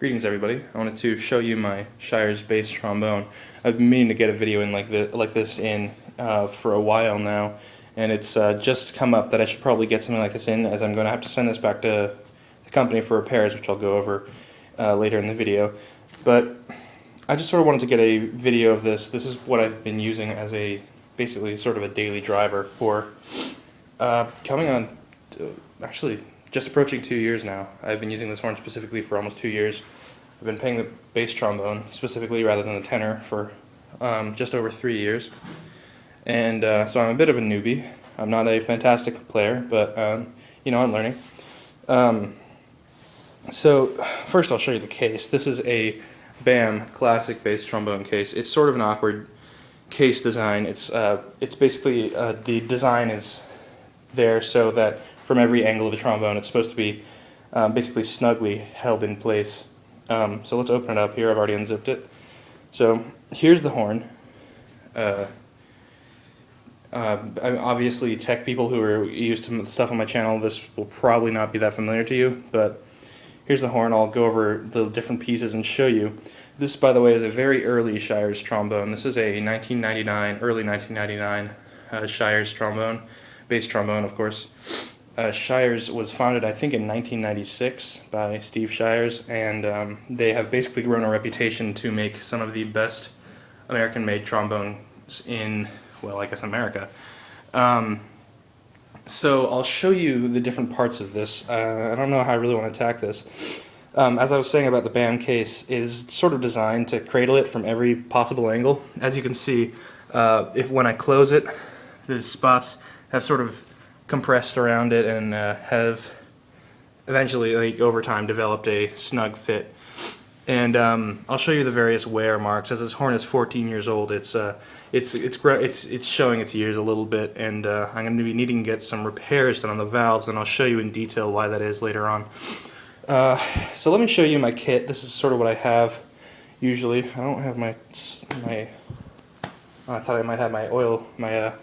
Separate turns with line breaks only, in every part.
Greetings everybody. I wanted to show you my Shires bass trombone. I've been meaning to get a video in like this for a while now, and it's just come up that I should probably get something like this in, as I'm going to have to send this back to the company for repairs, which I'll go over later in the video. But I just sort of wanted to get a video of this. This is what I've been using as basically sort of a daily driver for coming on actually just approaching 2 years now. I've been using this horn specifically for almost 2 years. I've been playing the bass trombone specifically rather than the tenor for just over 3 years. And so I'm a bit of a newbie. I'm not a fantastic player, but you know, I'm learning. So first I'll show you the case. This is a BAM classic bass trombone case. It's sort of an awkward case design. It's basically the design is there so that from every angle of the trombone it's supposed to be basically snugly held in place. So let's open it up here. I've already unzipped it. So here's the horn. Obviously tech people who are used to the stuff on my channel, this will probably not be that familiar to you, but here's the horn. I'll go over the different pieces and show you. This, by the way, is a very early Shires trombone. This is a 1999, early 1999 Shires trombone, bass trombone, of course. Shires was founded, I think, in 1996 by Steve Shires, and they have basically grown a reputation to make some of the best American-made trombones in, well, I guess America. So I'll show you the different parts of this. I don't know how I really want to attack this. As I was saying about the BAM case, it is sort of designed to cradle it from every possible angle. As you can see, when I close it, the spots have sort of compressed around it and have eventually, like, over time, developed a snug fit. And I'll show you the various wear marks. As this horn is 14 years old, it's showing its years a little bit, and I'm going to be needing to get some repairs done on the valves, and I'll show you in detail why that is later on. So let me show you my kit. This is sort of what I have usually. I don't have my I thought I might have my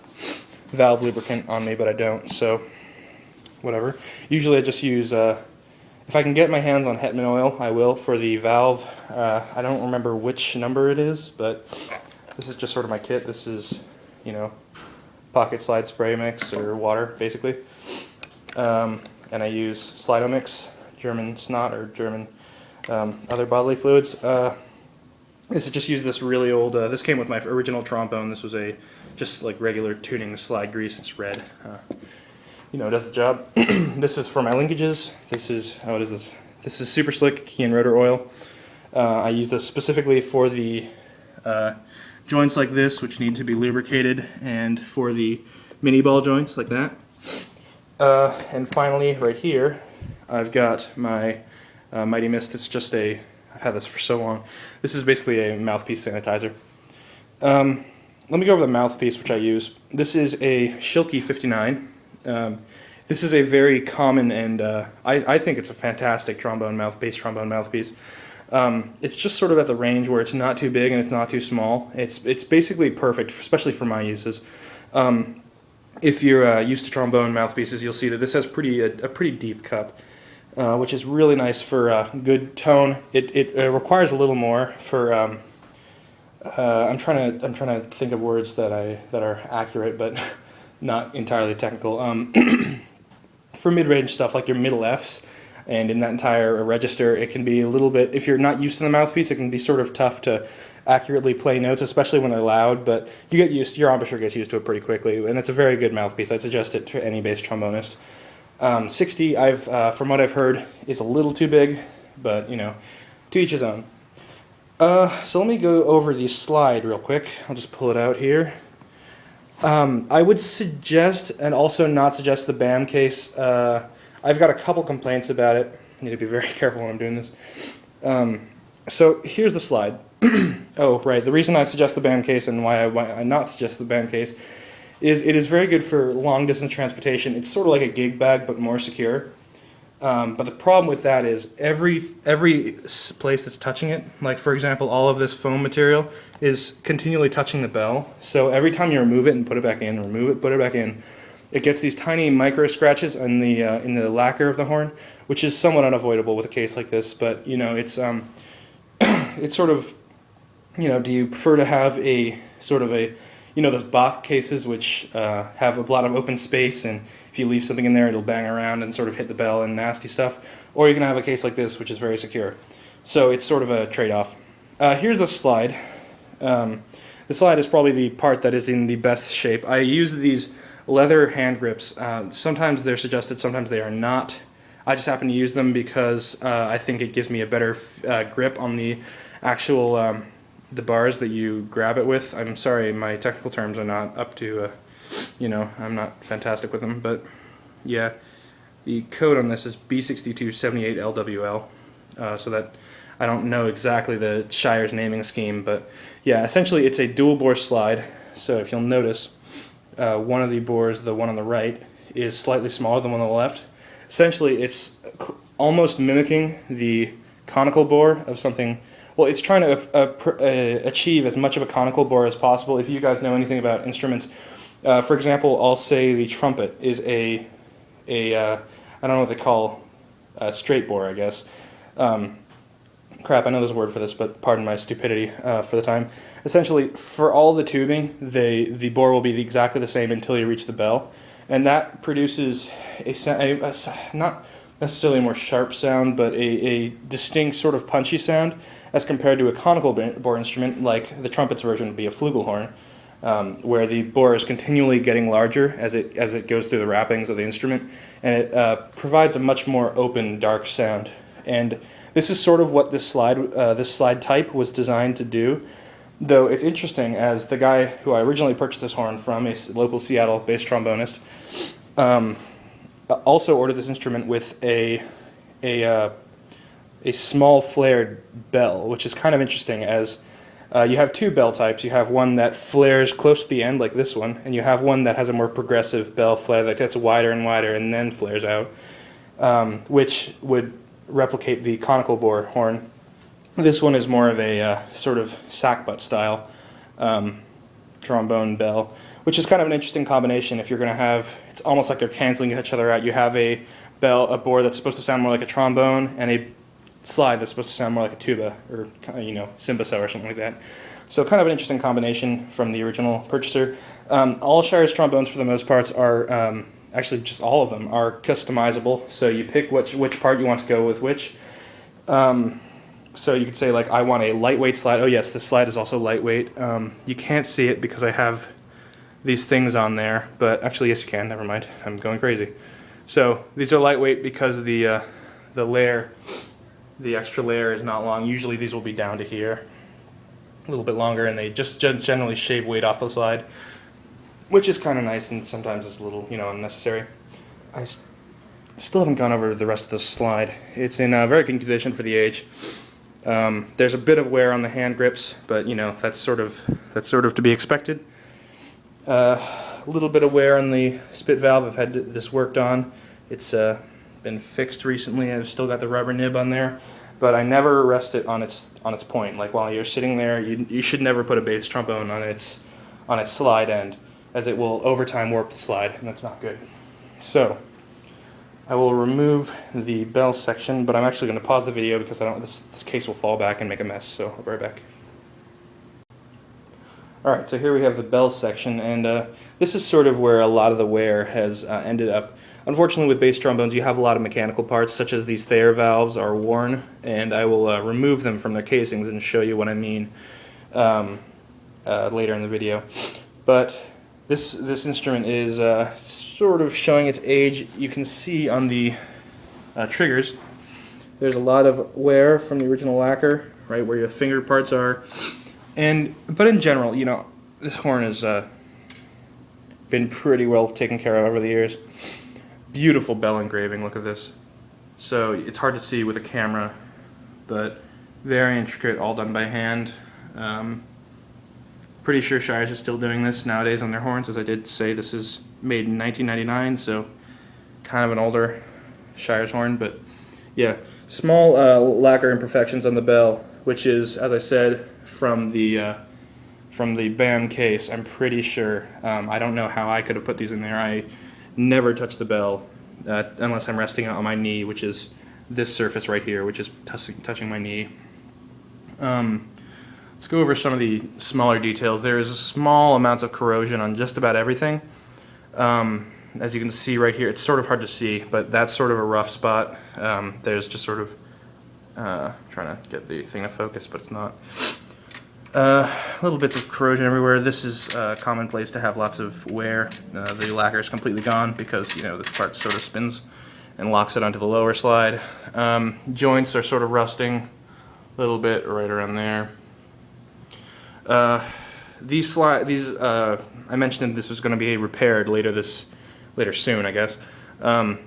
valve lubricant on me, but I don't, so whatever. Usually I just use, if I can get my hands on Hetman oil, I will for the valve. I don't remember which number it is, but this is just sort of my kit. This is, you know, pocket slide spray mix or water, basically. And I use Slidomix, German snot, or German other bodily fluids. This just used this really old, this came with my original trombone. This was just like regular tuning slide grease. It's red. You know, it does the job. This is for my linkages. This is, what is this? This is Super Slick key and rotor oil. I use this specifically for the joints like this, which need to be lubricated, and for the mini ball joints like that. And finally, right here, I've got my Mighty Mist. It's just I've had this for so long. This is basically a mouthpiece sanitizer. Let me go over the mouthpiece which I use. This is a Schilke 59. This is a very common and I think it's a fantastic bass trombone mouthpiece. It's just sort of at the range where it's not too big and it's not too small. It's basically perfect, especially for my uses. If you're used to trombone mouthpieces, you'll see that this has a pretty deep cup, which is really nice for good tone. It requires a little more for. I'm trying to think of words that are accurate, but not entirely technical. For mid-range stuff like your middle Fs, and in that entire register, it can be a little bit. If you're not used to the mouthpiece, it can be sort of tough to accurately play notes, especially when they're loud. But your embouchure gets used to it pretty quickly, and it's a very good mouthpiece. I'd suggest it to any bass trombonist. 60, from what I've heard, is a little too big, but you know, to each his own. So let me go over the slide real quick. I'll just pull it out here. I would suggest, and also not suggest, the BAM case. I've got a couple complaints about it. I need to be very careful when I'm doing this. So here's the slide. Oh, right. The reason I suggest the BAM case and why I not suggest the BAM case is it is very good for long-distance transportation. It's sort of like a gig bag, but more secure. But the problem with that is every place that's touching it, like for example, all of this foam material is continually touching the bell. So every time you remove it and put it back in, remove it, put it back in, it gets these tiny micro scratches in the lacquer of the horn, which is somewhat unavoidable with a case like this. But you know, it's it's sort of, you know, do you prefer to have a sort of a, you know, those Bach cases which have a lot of open space, and if you leave something in there, it'll bang around and sort of hit the bell and nasty stuff, or you can have a case like this, which is very secure. So it's sort of a trade-off. Here's the slide. The slide is probably the part that is in the best shape. I use these leather hand grips. Sometimes they're suggested, sometimes they are not. I just happen to use them because I think it gives me a better grip on the actual the bars that you grab it with. I'm sorry, my technical terms are not up to, you know, I'm not fantastic with them, but yeah, the code on this is B6278LWL, so that I don't know exactly the Shires naming scheme, but yeah, essentially it's a dual bore slide. So if you'll notice, one of the bores, the one on the right, is slightly smaller than the one on the left. Essentially, it's almost mimicking the conical bore of something. Well, it's trying to achieve as much of a conical bore as possible. If you guys know anything about instruments, for example, I'll say the trumpet is I don't know what they call a straight bore, I guess. Crap, I know there's a word for this, but pardon my stupidity for the time. Essentially, for all the tubing, the bore will be exactly the same until you reach the bell, and that produces a not necessarily a more sharp sound, but a distinct sort of punchy sound, as compared to a conical bore instrument like the trumpet's version would be a flugelhorn, where the bore is continually getting larger as it goes through the wrappings of the instrument, and it provides a much more open, dark sound. And this is sort of what this slide type was designed to do, though it's interesting, as the guy who I originally purchased this horn from, a local Seattle-based trombonist, also ordered this instrument with a small flared bell, which is kind of interesting, as you have two bell types. You have one that flares close to the end, like this one, and you have one that has a more progressive bell flare that gets wider and wider and then flares out, which would replicate the conical bore horn. This one is more of a sort of sackbut style trombone bell, which is kind of an interesting combination. If you're going to have, it's almost like they're canceling each other out. You have a bore that's supposed to sound more like a trombone, and a slide that's supposed to sound more like a tuba, or, you know, cymbaso or something like that. So kind of an interesting combination from the original purchaser. All Shires trombones, for the most part, are actually just all of them are customizable. So you pick which part you want to go with which. So you could say, like, I want a lightweight slide. Oh yes, this slide is also lightweight. You can't see it because I have these things on there, but actually yes you can, never mind, I'm going crazy. So these are lightweight because the layer, the extra layer, is not long. Usually these will be down to here, a little bit longer, and they just generally shave weight off the slide, which is kind of nice, and sometimes it's a little, you know, unnecessary. I still haven't gone over the rest of the slide. It's in very good condition for the age. There's a bit of wear on the hand grips, but you know, that's sort of to be expected. A little bit of wear on the spit valve. I've had this worked on. It's been fixed recently. I've still got the rubber nib on there, but I never rest it on its point. Like while you're sitting there, you should never put a bass trombone on its slide end, as it will over time warp the slide, and that's not good. So I will remove the bell section, but I'm actually going to pause the video because this case will fall back and make a mess. So I'll be right back. Alright, so here we have the bell section, and this is sort of where a lot of the wear has ended up. Unfortunately, with bass trombones, you have a lot of mechanical parts, such as these Thayer valves are worn, and I will remove them from their casings and show you what I mean later in the video. But this instrument is sort of showing its age. You can see on the triggers, there's a lot of wear from the original lacquer, right where your finger parts are. But in general, you know, this horn has been pretty well taken care of over the years. Beautiful bell engraving, look at this. So it's hard to see with a camera, but very intricate, all done by hand. Pretty sure Shires is still doing this nowadays on their horns. As I did say, this is made in 1999, so kind of an older Shires horn, but yeah. Small lacquer imperfections on the bell, which is, as I said, from the band case. I'm pretty sure. I don't know how I could have put these in there. I never touch the bell unless I'm resting it on my knee, which is this surface right here, which is touching my knee. Let's go over some of the smaller details. There is small amounts of corrosion on just about everything. As you can see right here, it's sort of hard to see, but that's sort of a rough spot. There's just sort of trying to get the thing to focus, but it's not. Little bits of corrosion everywhere. This is commonplace to have lots of wear. The lacquer is completely gone because, you know, this part sort of spins and locks it onto the lower slide. Joints are sort of rusting a little bit right around there. I mentioned this was going to be repaired later soon, I guess. Part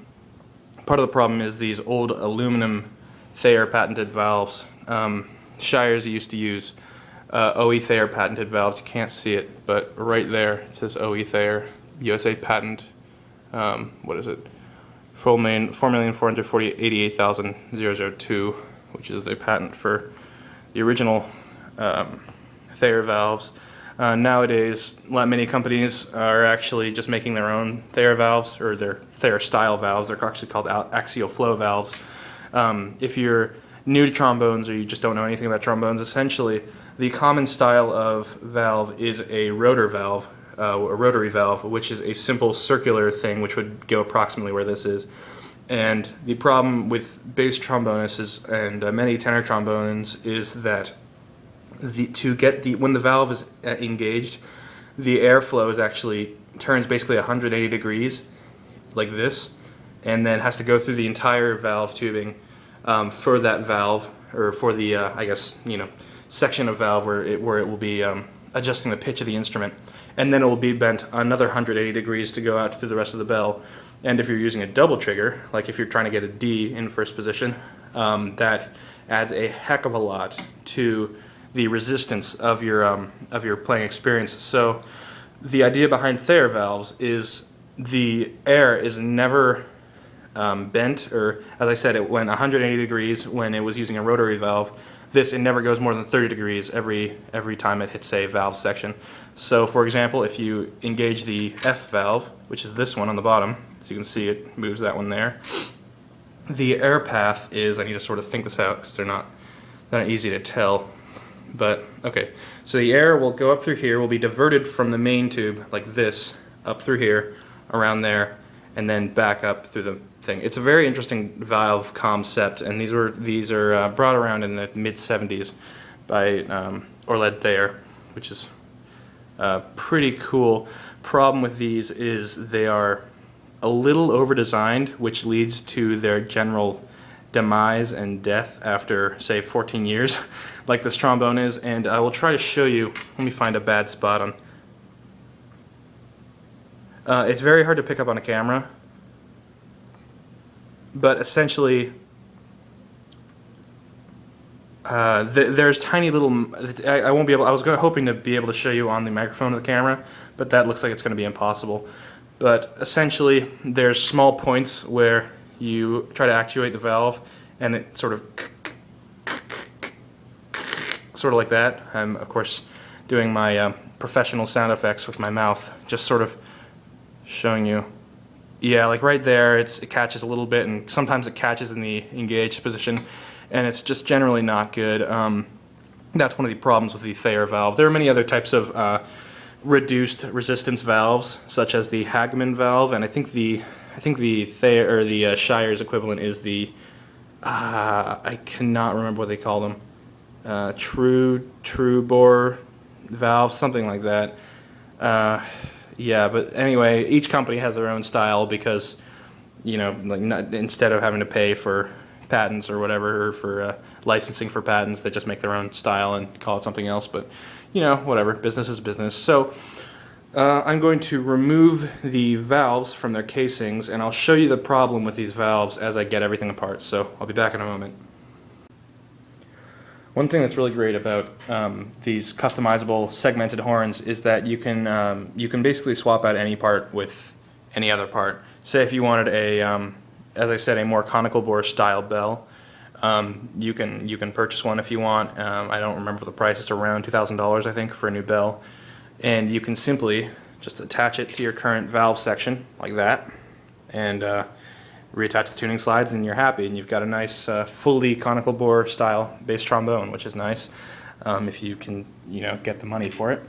of the problem is these old aluminum Thayer patented valves. Shires used to use OE Thayer patented valves. You can't see it, but right there it says OE Thayer, USA patent. What is it? 4,488,002, which is the patent for the original Thayer valves. Nowadays, many companies are actually just making their own Thayer valves, or their Thayer style valves. They're actually called axial flow valves. If you're new to trombones or you just don't know anything about trombones, essentially the common style of valve is a rotor valve, a rotary valve, which is a simple circular thing which would go approximately where this is. And the problem with bass trombonists and many tenor trombones is that when the valve is engaged, the airflow turns basically 180 degrees, like this, and then has to go through the entire valve tubing for that valve, or for the I guess, you know, section of valve where it will be adjusting the pitch of the instrument, and then it will be bent another 180 degrees to go out through the rest of the bell. And if you're using a double trigger, like if you're trying to get a D in first position, that adds a heck of a lot to the resistance of your playing experience. So the idea behind Thayer valves is the air is never bent, or as I said, it went 180 degrees when it was using a rotary valve. It never goes more than 30 degrees every time it hits a valve section. So for example, if you engage the F valve, which is this one on the bottom, as you can see it moves that one there, the air path is, I need to sort of think this out because they're not easy to tell. But okay, so the air will go up through here, will be diverted from the main tube like this, up through here, around there, and then back up through the thing. It's a very interesting valve concept, and these are brought around in the mid-70s by Orled Thayer, which is pretty cool. Problem with these is they are a little over-designed, which leads to their general demise and death after, say, 14 years, like this trombone is. And I will try to show you. Let me find a bad spot on. It's very hard to pick up on a camera, but essentially there's tiny little. I won't be able. I was hoping to be able to show you on the microphone of the camera, but that looks like it's going to be impossible. But essentially, there's small points where you try to actuate the valve, and it sort of like that. I'm of course doing my professional sound effects with my mouth, just sort of showing you. Yeah, like right there, it catches a little bit, and sometimes it catches in the engaged position, and it's just generally not good. That's one of the problems with the Thayer valve. There are many other types of reduced resistance valves, such as the Hagman valve, and I think the Thayer, or the Shires equivalent is the I cannot remember what they call them. True bore valve, something like that. Yeah, but anyway, each company has their own style because, you know, like instead of having to pay for patents or whatever, or for licensing for patents, they just make their own style and call it something else. But, you know, whatever, business is business. So I'm going to remove the valves from their casings, and I'll show you the problem with these valves as I get everything apart. So I'll be back in a moment. One thing that's really great about these customizable segmented horns is that you can basically swap out any part with any other part. Say if you wanted a, as I said, a more conical bore style bell, you can purchase one if you want. I don't remember the price; it's around $2,000, I think, for a new bell, and you can simply just attach it to your current valve section like that, and reattach the tuning slides, and you're happy, and you've got a nice fully conical bore style bass trombone, which is nice if you can get the money for it.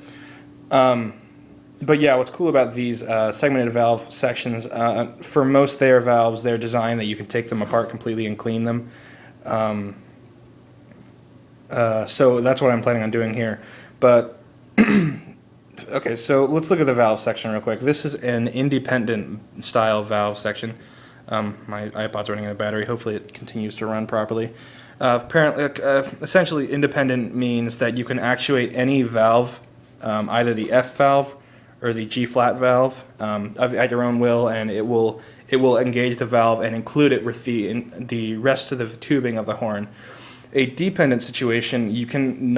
But yeah, what's cool about these segmented valve sections, for most Thayer valves, they're designed that you can take them apart completely and clean them. So that's what I'm planning on doing here. But okay, so let's look at the valve section real quick. This is an independent style valve section. My iPod's running out of battery. Hopefully it continues to run properly. Apparently, essentially, independent means that you can actuate any valve, either the F valve or the G flat valve, at your own will, and it will engage the valve and include it with the rest of the tubing of the horn. A dependent situation, you can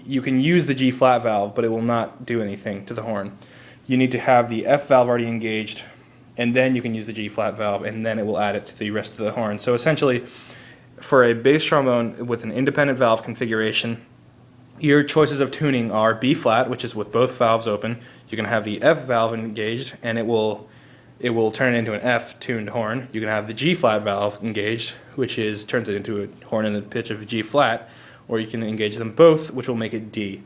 use the G flat valve, but it will not do anything to the horn. You need to have the F valve already engaged, and then you can use the G flat valve, and then it will add it to the rest of the horn. So essentially, for a bass trombone with an independent valve configuration, your choices of tuning are B flat, which is with both valves open. You can have the F valve engaged, and it will turn it into an F tuned horn. You can have the G flat valve engaged, which turns it into a horn in the pitch of G flat, or you can engage them both, which will make it D.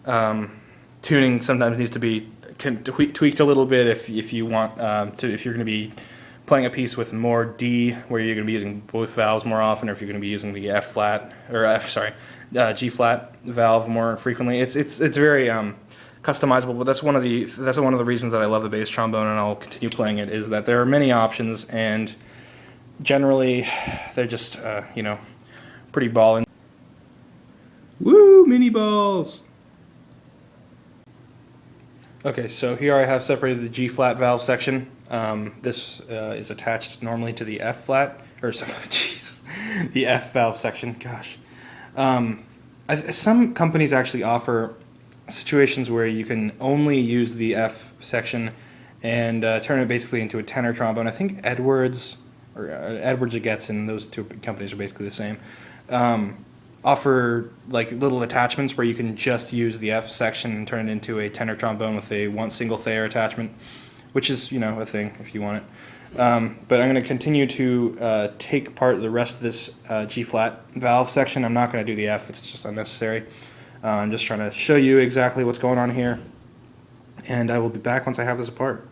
Tuning sometimes needs to be tweaked a little bit if you want if you're going to be playing a piece with more D, where you're going to be using both valves more often, or if you're going to be using the G flat valve more frequently. It's very customizable, but that's one of the reasons that I love the bass trombone, and I'll continue playing it, is that there are many options, and generally they're just pretty ballin'. Woo, mini balls! Okay, so here I have separated the G flat valve section. This is attached normally to the F flat, or Jesus, the F valve section. Gosh, some companies actually offer situations where you can only use the F section and turn it basically into a tenor trombone. I think Edwards or Edwards or Getson, those two companies are basically the same. Offer like little attachments where you can just use the F section and turn it into a tenor trombone with a single Thayer attachment, which is a thing if you want it. But I'm going to continue to take apart the rest of this G flat valve section. I'm not going to do the F; it's just unnecessary. I'm just trying to show you exactly what's going on here, and I will be back once I have this apart.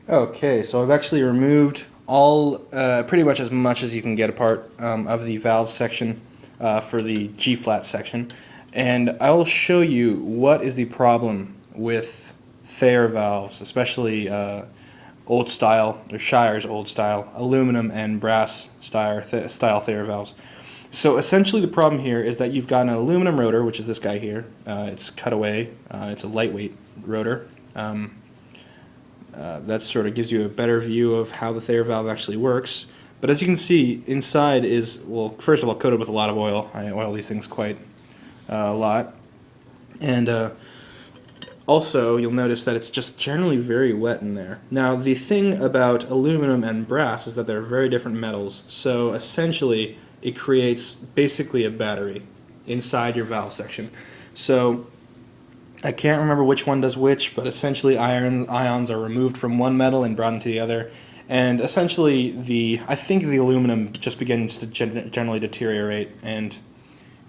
Okay, so I've actually removed all pretty much as much as you can get apart of the valve section for the G flat section, and I will show you what is the problem with Thayer valves, especially old style or Shires old style aluminum and brass style Thayer valves. So essentially the problem here is that you've got an aluminum rotor, which is this guy here. It's cut away. It's a lightweight rotor. That sort of gives you a better view of how the Thayer valve actually works. But as you can see, inside is, well, first of all, coated with a lot of oil. I oil these things quite a lot. And also, you'll notice that it's just generally very wet in there. Now, the thing about aluminum and brass is that they're very different metals. So essentially, it creates basically a battery inside your valve section. So I can't remember which one does which, but essentially ions are removed from one metal and brought into the other. And essentially, I think the aluminum just begins to generally deteriorate. And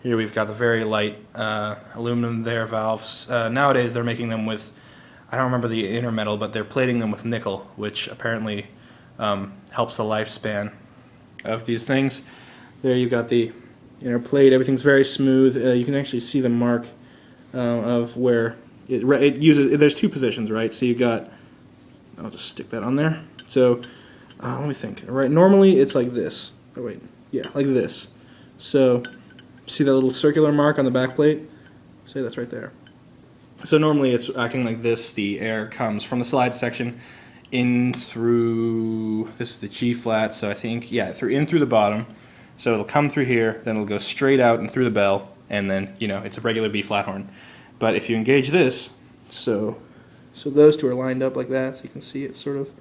here we've got the very light aluminum Thayer valves. Nowadays, they're making them with, I don't remember the inner metal, but they're plating them with nickel, which apparently helps the lifespan of these things. There you've got the inner plate. Everything's very smooth. You can actually see the mark of where it uses. There's two positions, right? So you've got, I'll just stick that on there. So let me think. Right, normally it's like this. Oh wait, yeah, like this. So see that little circular mark on the back plate? Say that's right there. So normally it's acting like this. The air comes from the slide section in through, this is the G flat, so I think, yeah, in through the bottom. So it'll come through here, then it'll go straight out and through the bell, and then, it's a regular B flat horn. But if you engage this, so those two are lined up like that, so you can see it's sort of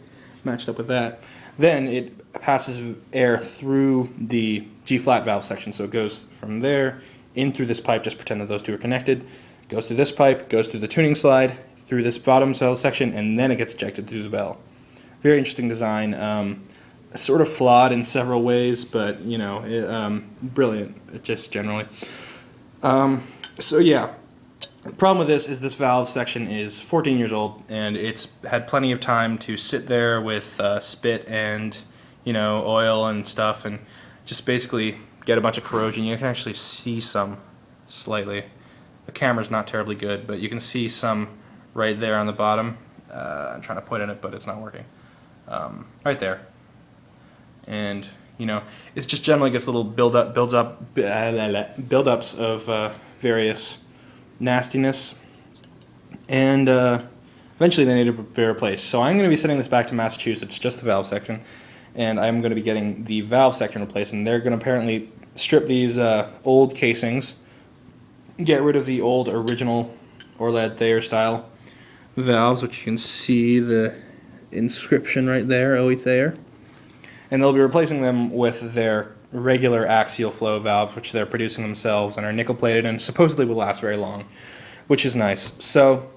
matched up with that. Then it passes air through the G flat valve section, so it goes from there in through this pipe. Just pretend that those two are connected. Goes through this pipe, goes through the tuning slide, through this bottom valve section, and then it gets ejected through the bell. Very interesting design. Sort of flawed in several ways, but you know, brilliant just generally. So yeah, the problem with this is this valve section is 14 years old, and it's had plenty of time to sit there with spit and, you know, oil and stuff, and just basically get a bunch of corrosion. You can actually see some slightly. The camera's not terribly good, but you can see some right there on the bottom. I'm trying to point at it, but it's not working. Right there. And you know, it just generally gets little buildups of various nastiness, and eventually they need to be replaced. So I'm going to be sending this back to Massachusetts, just the valve section, and I'm going to be getting the valve section replaced, and they're going to apparently strip these old casings, get rid of the old original Orlad Thayer style valves, which you can see the inscription right there, O.E. Thayer, and they'll be replacing them with their regular axial flow valves, which they're producing themselves and are nickel plated and supposedly will last very long, which is nice. So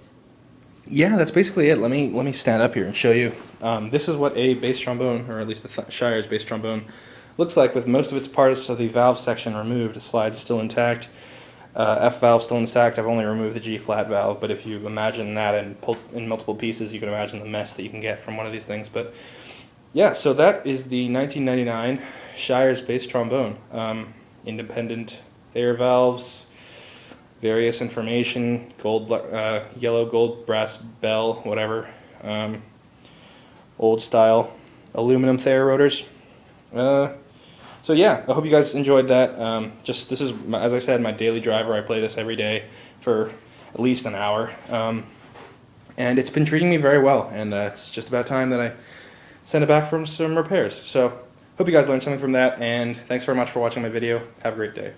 yeah, that's basically it. Let me stand up here and show you. This is what a bass trombone, or at least the Shires bass trombone, looks like, with most of its parts of the valve section removed. The slide's still intact. F valve still intact. I've only removed the G flat valve, but if you imagine that in multiple pieces, you can imagine the mess that you can get from one of these things. But yeah, so that is the 1999 Shires bass trombone. Independent Thayer valves, various information, gold, yellow, gold, brass bell, whatever. Old style aluminum Thayer rotors. So yeah, I hope you guys enjoyed that. This is, as I said, my daily driver. I play this every day for at least an hour. And it's been treating me very well, and it's just about time that I send it back for some repairs. So hope you guys learned something from that, and thanks very much for watching my video. Have a great day.